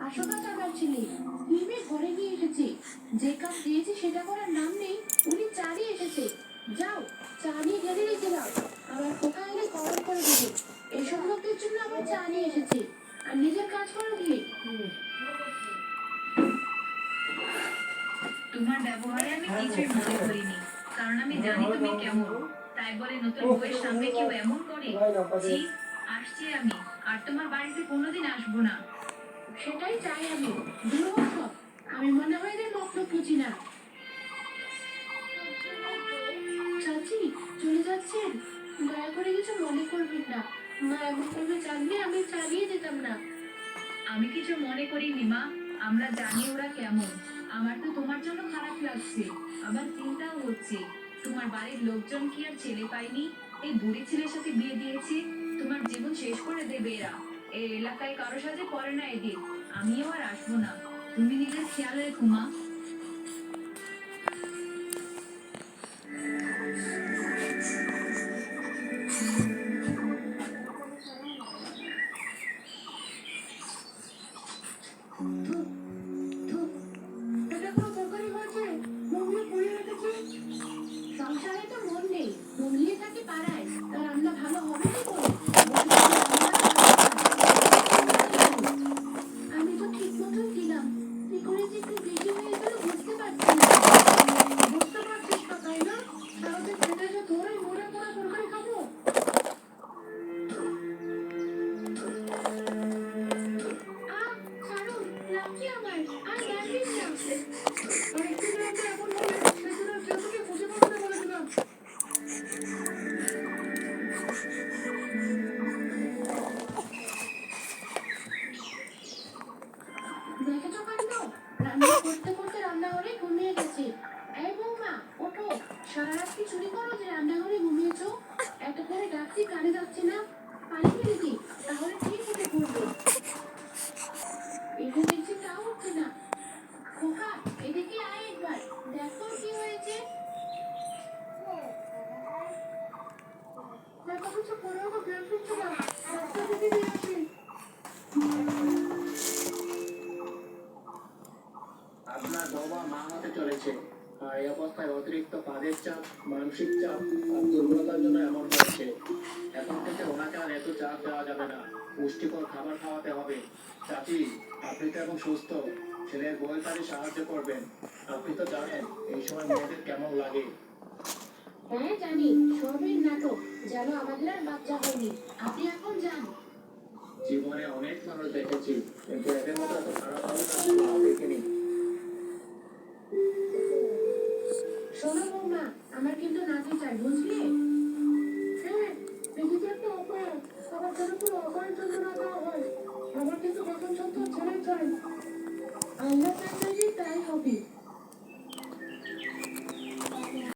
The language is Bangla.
আশোকা চালাচ্ছিলি মেয়ে ঘরে গিয়ে এসেছে, যে কাজ দিয়েছে সেটা করার নাম নেই, উনি চা নিয়ে এসেছে। যাও, চা নিয়ে ঢেলে রেখে দাও, আবার কোথা এলে গরম করে দেবে। এসব লোকদের জন্য আবার চা নিয়ে এসেছে, আর নিজের কাজ করো গিয়ে। তোমার ব্যবহারে আমি কিছুই মনে করিনি, কারণ আমি জানি তুমি কেমন। তাই বলে নতুন বউয়ের সামনে কেউ এমন করে? জি, আসছি আমি, আর তোমার বাড়িতে কোনোদিন আসবো না। সেটাই চাই আমি। দূর হও সব। আমি মনে হয় যে মতলব বুঝি না। চাচি, চলে যাচ্ছেন? দয়া করে কিছু মনে করবেন না। মা এমন করবে জানলে আমি চালিয়ে যেতাম না। আমি কিছু মনে করিনি মা, আমরা জানি ওরা কেমন। আমার তো তোমার জন্য খারাপ লাগছে, আবার চিন্তাও হচ্ছে। তোমার বাড়ির লোকজন কি আর ছেলে পায়নি? এই বুড়ি ছেলের সাথে বিয়ে দিয়েছে, তোমার জীবন শেষ করে দেবে এরা। এই এলাকায় কারো সাথে পড়ে না এদের। আমিও আর আসবো না। তুমি নিজের খেয়াল রেখো মা। ধুর, ধুর, এটা কোনো তরকারি হয়েছে? মমিও পুড়িয়ে রেখেছে। সংসারে তো মন নেই, মন নিয়ে থাকে পাড়ায়। তা রান্না ভালো হবে কি করে? বসে বসে রান্না আর ভাত। আমি তো ঠিক মতোই দিলাম, কি করে যে একটু বেশি হয়ে গেল বুঝতে পারছি না। বুঝতে পারছিস না তাই না? তাহলে খেতে যে তোরই মরে পড়া তরকারি খাবো। আহ, ছাড়ুন, লাগছে আমার, আর মারবেন না। আরেকটু রান্না এমন হবে সেদিন আর কেউ তোকে খুঁজে পাবে না বলে দিলাম। দেখেছো কাণ্ড, রান্না করতে করতে রান্নাঘরে ঘুমিয়ে গেছে। এই বৌমা, ওঠো। সারা রাত কি চুরি করো যে রান্নাঘরে ঘুমিয়েছো? এত করে ডাকছি কানে যাচ্ছে না। পানি ফেলে দি, তাহলে ঠিক উঠে পড়বে। এটা দেখছি তাও উঠছে না। খোকা, এদিকে আয় একবার, দেখ তোর কি হয়েছে। দেখো কিছু করেও তো বের করছে না। ডাক্তার দিকে নিয়ে আসি। আপনার বাবা মা হতে চলেছে, আর এই অবস্থায় অতিরিক্ত কাজের চাপ, মানসিক চাপ আর দুর্বলতার জন্য এমন হচ্ছে। এখন থেকে ওনাকে আর এত চাপ দেওয়া যাবে না, পুষ্টিকর খাবার খাওয়াতে হবে। চাচি, আপনি তো এখন সুস্থ, ছেলের বউয়ের কাজে সাহায্য করবেন। আপনি তো জানেন এই সময় মেয়েদের কেমন লাগে। হ্যাঁ জানি, সবই নাটক, যেন আমাদের আর বাচ্চা হয়নি। আপনি এখন যান। জীবনে অনেক মানুষ দেখেছি, কিন্তু এদের মতো এত খারাপ মানুষ আমি কোথাও দেখিনি। শোনো বৌমা, আমার কিন্তু নাতি চাই, বুঝলে? হ্যাঁ, এদিকে একটা অপায়, আবার যেন কোনো অপায়ের জন্য না দেওয়া হয়। আমার কিন্তু প্রথম সন্তান ছেলেই চাই।